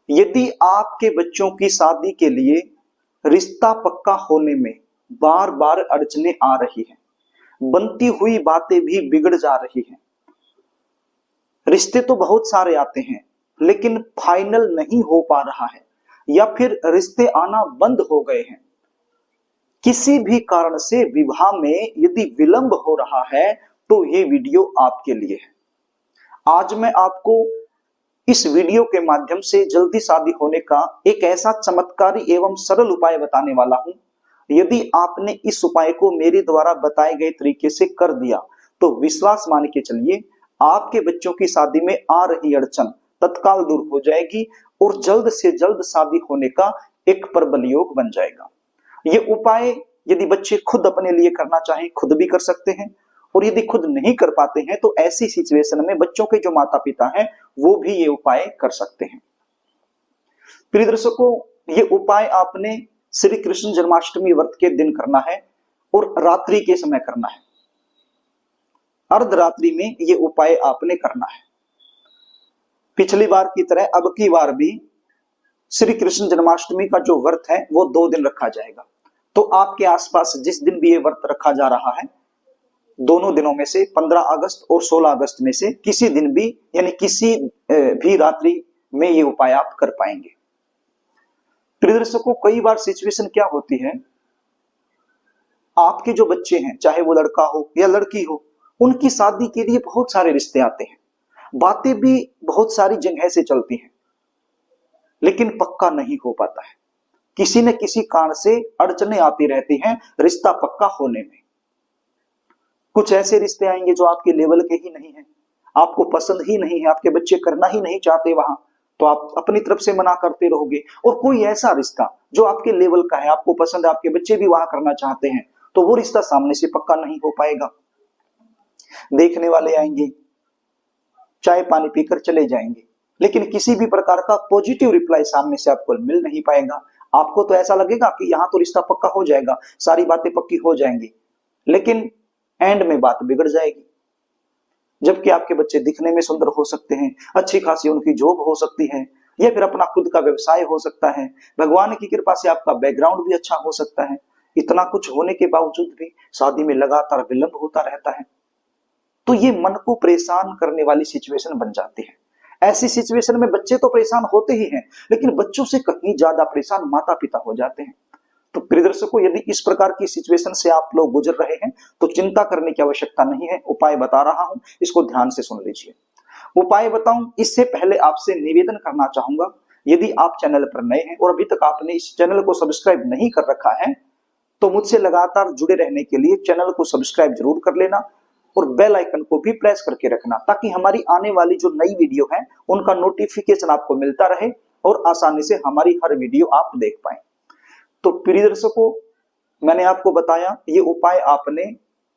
यदि आपके बच्चों की शादी के लिए रिश्ता पक्का होने में बार बार अड़चने आ रही हैं, बनती हुई बातें भी बिगड़ जा रही हैं, रिश्ते तो बहुत सारे आते हैं लेकिन फाइनल नहीं हो पा रहा है, या फिर रिश्ते आना बंद हो गए हैं, किसी भी कारण से विवाह में यदि विलंब हो रहा है, तो ये वीडियो आपके लिए है। आज मैं आपको इस वीडियो के माध्यम से जल्दी शादी होने का एक ऐसा चमत्कारी एवं सरल उपाय बताने वाला हूं। यदि आपने इस उपाय को मेरे द्वारा बताए गए तरीके से कर दिया तो विश्वास मान के चलिए, आपके बच्चों की शादी में आ रही अड़चन तत्काल दूर हो जाएगी और जल्द से जल्द शादी होने का एक प्रबल योग बन जाएगा। ये उपाय यदि बच्चे खुद अपने लिए करना चाहें खुद भी कर सकते हैं, और यदि खुद नहीं कर पाते हैं तो ऐसी सिचुएशन में बच्चों के जो माता पिता हैं वो भी ये उपाय कर सकते हैं। प्रिय दर्शकों, ये उपाय आपने श्री कृष्ण जन्माष्टमी व्रत के दिन करना है और रात्रि के समय करना है। अर्धरात्रि में ये उपाय आपने करना है। पिछली बार की तरह अब की बार भी श्री कृष्ण जन्माष्टमी का जो व्रत है वो 2 दिन रखा जाएगा। तो आपके आसपास जिस दिन भी ये व्रत रखा जा रहा है, दोनों दिनों में से 15 अगस्त और 16 अगस्त में से किसी दिन भी, यानी किसी भी रात्रि में ये उपाय आप कर पाएंगे। प्रिय दर्शकों, कई बार सिचुएशन क्या होती है, आपके जो बच्चे हैं चाहे वो लड़का हो या लड़की हो, उनकी शादी के लिए बहुत सारे रिश्ते आते हैं, बातें भी बहुत सारी जगह से चलती हैं, लेकिन पक्का नहीं हो पाता है। किसी न किसी कारण से अड़चने आती रहती हैं रिश्ता पक्का होने में। कुछ ऐसे रिश्ते आएंगे जो आपके लेवल के ही नहीं है, आपको पसंद ही नहीं है, आपके बच्चे करना ही नहीं चाहते वहां, तो आप अपनी तरफ से मना करते रहोगे। और कोई ऐसा रिश्ता जो आपके लेवल का है, आपको पसंद है, आपके बच्चे भी वहां करना चाहते हैं, तो वो रिश्ता सामने से पक्का नहीं हो पाएगा। देखने वाले आएंगे, चाय पानी पीकर चले जाएंगे, लेकिन किसी भी प्रकार का पॉजिटिव रिप्लाई सामने से आपको मिल नहीं पाएगा। आपको तो ऐसा लगेगा कि यहाँ तो रिश्ता पक्का हो जाएगा, सारी बातें पक्की हो जाएंगी, लेकिन एंड में बात बिगड़ जाएगी। जबकि आपके बच्चे दिखने में सुंदर हो सकते हैं, अच्छी खासी उनकी जॉब हो सकती है, या फिर अपना खुद का व्यवसाय हो सकता है, भगवान की कृपा से आपका बैकग्राउंड भी अच्छा हो सकता है। इतना कुछ होने के बावजूद भी शादी में लगातार विलंब होता रहता है, तो ये मन को परेशान करने वाली सिचुएशन बन जाती है। ऐसी सिचुएशन में बच्चे तो परेशान होते ही हैं, लेकिन बच्चों से कहीं ज्यादा परेशान माता पिता हो जाते हैं। तो प्रिय दर्शकों, यदि इस प्रकार की सिचुएशन से आप लोग गुजर रहे हैं तो चिंता करने की आवश्यकता नहीं है। उपाय बता रहा हूं, इसको ध्यान से सुन लीजिए। उपाय बताऊं इससे पहले आपसे निवेदन करना चाहूंगा, यदि आप चैनल पर नए हैं और अभी तक आपने इस चैनल को सब्सक्राइब नहीं कर रखा है, तो मुझसे लगातार जुड़े रहने के लिए चैनल को सब्सक्राइब जरूर कर लेना और बेल आइकन को भी प्रेस करके रखना, ताकि हमारी आने वाली जो नई वीडियो है उनका नोटिफिकेशन आपको मिलता रहे और आसानी से हमारी हर वीडियो आप देख पाए। तो प्रिय दर्शकों, मैंने आपको बताया ये उपाय आपने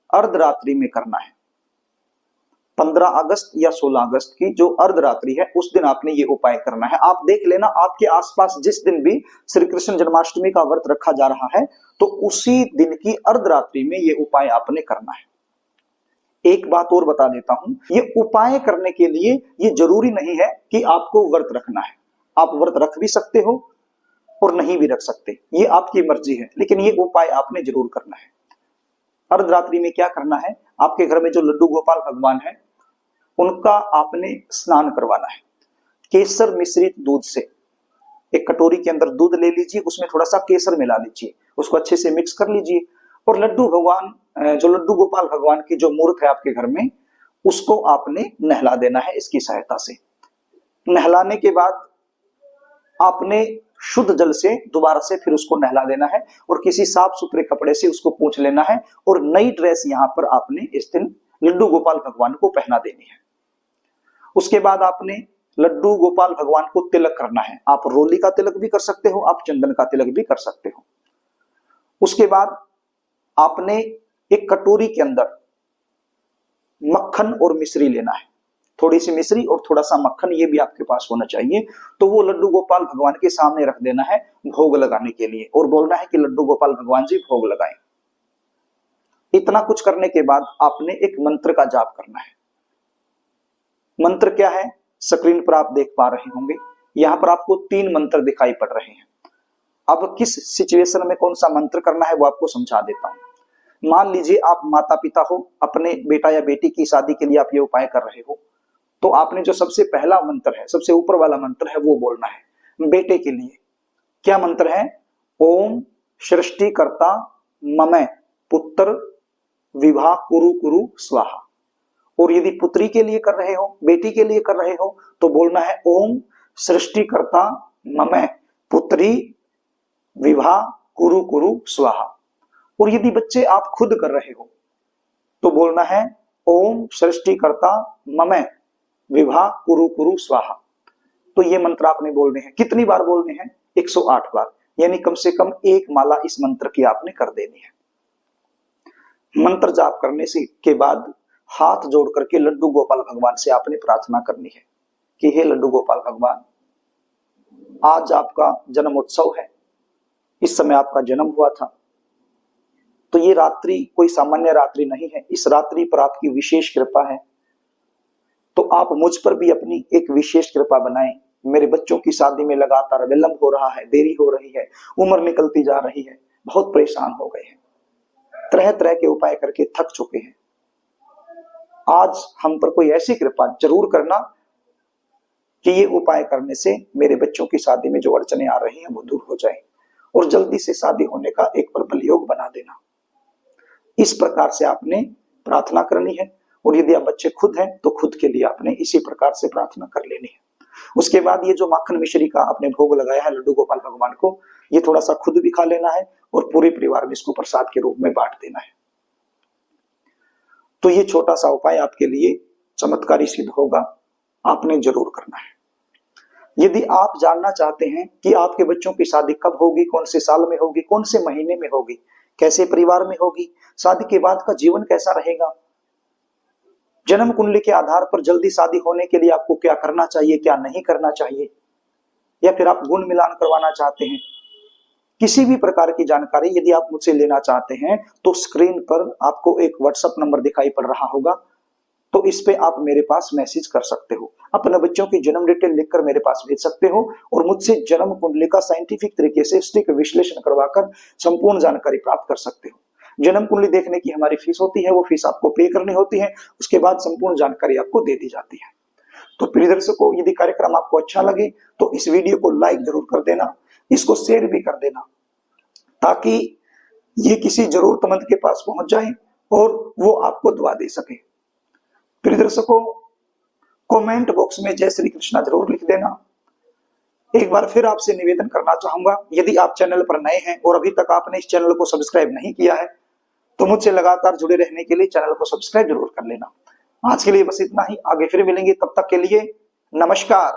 अर्धरात्रि में करना है। 15 अगस्त या 16 अगस्त की जो अर्धरात्रि है उस दिन आपने ये उपाय करना है। आप देख लेना, आपके आसपास जिस दिन भी श्री कृष्ण जन्माष्टमी का व्रत रखा जा रहा है तो उसी दिन की अर्धरात्रि में ये उपाय आपने करना है। एक बात और बता देता हूं, ये उपाय करने के लिए ये जरूरी नहीं है कि आपको व्रत रखना है। आप व्रत रख भी सकते हो और नहीं भी रख सकते, ये आपकी मर्जी है, लेकिन ये उपाय आपने जरूर करना है। अर्धरात्रि में क्या करना है, आपके घर में जो लड्डू गोपाल भगवान है उनका आपने स्नान करवाना है। केसर मिश्रित दूध से एक कटोरी के अंदर दूध ले लीजिए, उसमें थोड़ा सा केसर मिला लीजिए, उसको अच्छे से मिक्स कर लीजिए और लड्डू भगवान, जो लड्डू गोपाल भगवान की जो मूर्त है आपके घर में, उसको आपने नहला देना है इसकी सहायता से। नहलाने के बाद आपने शुद्ध जल से दोबारा से फिर उसको नहला देना है और किसी साफ सुथरे कपड़े से उसको पोंछ लेना है और नई ड्रेस यहां पर आपने इस दिन लड्डू गोपाल भगवान को पहना देनी है। उसके बाद आपने लड्डू गोपाल भगवान को तिलक करना है। आप रोली का तिलक भी कर सकते हो, आप चंदन का तिलक भी कर सकते हो। उसके बाद आपने एक कटोरी के अंदर मक्खन और मिश्री लेना है, थोड़ी सी मिश्री और थोड़ा सा मक्खन, ये भी आपके पास होना चाहिए। तो वो लड्डू गोपाल भगवान के सामने रख देना है भोग लगाने के लिए और बोलना है कि लड्डू गोपाल भगवान जी भोग लगाएं। इतना कुछ करने के बाद आपने एक मंत्र का जाप करना है। मंत्र क्या है, स्क्रीन पर आप देख पा रहे होंगे। यहाँ पर आपको 3 मंत्र दिखाई पड़ रहे हैं। अब किस सिचुएशन में कौन सा मंत्र करना है वो आपको समझा देता हूं। मान लीजिए आप माता पिता हो, अपने बेटा या बेटी की शादी के लिए आप ये उपाय कर रहे हो, तो आपने जो सबसे पहला मंत्र है, सबसे ऊपर वाला मंत्र है, वो बोलना है बेटे के लिए। क्या मंत्र है? ओम सृष्टिकर्ता मम पुत्र विवाह कुरु कुरु स्वाहा। और यदि पुत्री के लिए कर रहे हो, बेटी के लिए कर रहे हो, तो बोलना है ओम सृष्टिकर्ता मम पुत्री विवाह कुरु कुरु स्वाहा। और यदि बच्चे आप खुद कर रहे हो तो बोलना है ओम सृष्टिकर्ता मम विवाह कुरु कुरु स्वाहा। तो ये मंत्र आपने बोलने हैं। कितनी बार बोलने हैं? 108 बार, यानी कम से कम 1 माला इस मंत्र की आपने कर देनी है। मंत्र जाप करने से के बाद हाथ जोड़ करके लड्डू गोपाल भगवान से आपने प्रार्थना करनी है कि हे लड्डू गोपाल भगवान, आज आपका जन्म उत्सव है, इस समय आपका जन्म हुआ था, तो ये रात्रि कोई सामान्य रात्रि नहीं है, इस रात्रि पर आपकी विशेष कृपा है, तो आप मुझ पर भी अपनी एक विशेष कृपा बनाएं। मेरे बच्चों की शादी में लगातार विलंब हो रहा है, देरी हो रही है, उम्र निकलती जा रही है, बहुत परेशान हो गए हैं, तरह तरह के उपाय करके थक चुके हैं। आज हम पर कोई ऐसी कृपा जरूर करना कि ये उपाय करने से मेरे बच्चों की शादी में जो अड़चने आ रही हैं वो दूर हो जाए और जल्दी से शादी होने का एक प्रबल योग बना देना। इस प्रकार से आपने प्रार्थना करनी है। और यदि आप बच्चे खुद हैं तो खुद के लिए आपने इसी प्रकार से प्रार्थना कर लेनी है। उसके बाद ये जो माखन मिश्री का आपने भोग लगाया है लड्डू गोपाल भगवान को, ये थोड़ा सा खुद भी खा लेना है और पूरे परिवार में इसको प्रसाद के रूप में बांट देना है। तो ये छोटा सा उपाय आपके लिए चमत्कारी सिद्ध होगा, आपने जरूर करना है। यदि आप जानना चाहते हैं कि आपके बच्चों की शादी कब होगी, कौन से साल में होगी, कौन से महीने में होगी, कैसे परिवार में होगी, शादी के बाद का जीवन कैसा रहेगा, जन्म कुंडली के आधार पर जल्दी शादी होने के लिए आपको क्या करना चाहिए, क्या नहीं करना चाहिए, या फिर आप गुण मिलान करवाना चाहते हैं, किसी भी प्रकार की जानकारी यदि आप मुझसे लेना चाहते हैं तो स्क्रीन पर आपको एक व्हाट्सएप नंबर दिखाई पड़ रहा होगा, तो इस पे आप मेरे पास मैसेज कर सकते हो, अपने बच्चों की जन्म डिटेल लिखकर मेरे पास भेज सकते हो और मुझसे जन्म कुंडली का साइंटिफिक तरीके से सटीक विश्लेषण करवाकर संपूर्ण जानकारी प्राप्त कर सकते हो। जन्म कुंडली देखने की हमारी फीस होती है, वो फीस आपको पे करनी होती है, उसके बाद संपूर्ण जानकारी आपको दे दी जाती है। तो प्रिय दर्शकों, यदि कार्यक्रम आपको अच्छा लगे तो इस वीडियो को लाइक जरूर कर देना, इसको शेयर भी कर देना, ताकि ये किसी जरूरतमंद के पास पहुंच जाए और वो आपको दुआ दे सके। प्रिय दर्शकों, कमेंट बॉक्स में जय श्री कृष्णा जरूर लिख देना। एक बार फिर आपसे निवेदन करना चाहूंगा, यदि आप चैनल पर नए हैं और अभी तक आपने इस चैनल को सब्सक्राइब नहीं किया है तो मुझसे लगातार जुड़े रहने के लिए चैनल को सब्सक्राइब जरूर कर लेना। आज के लिए बस इतना ही, आगे फिर मिलेंगे, तब तक के लिए नमस्कार।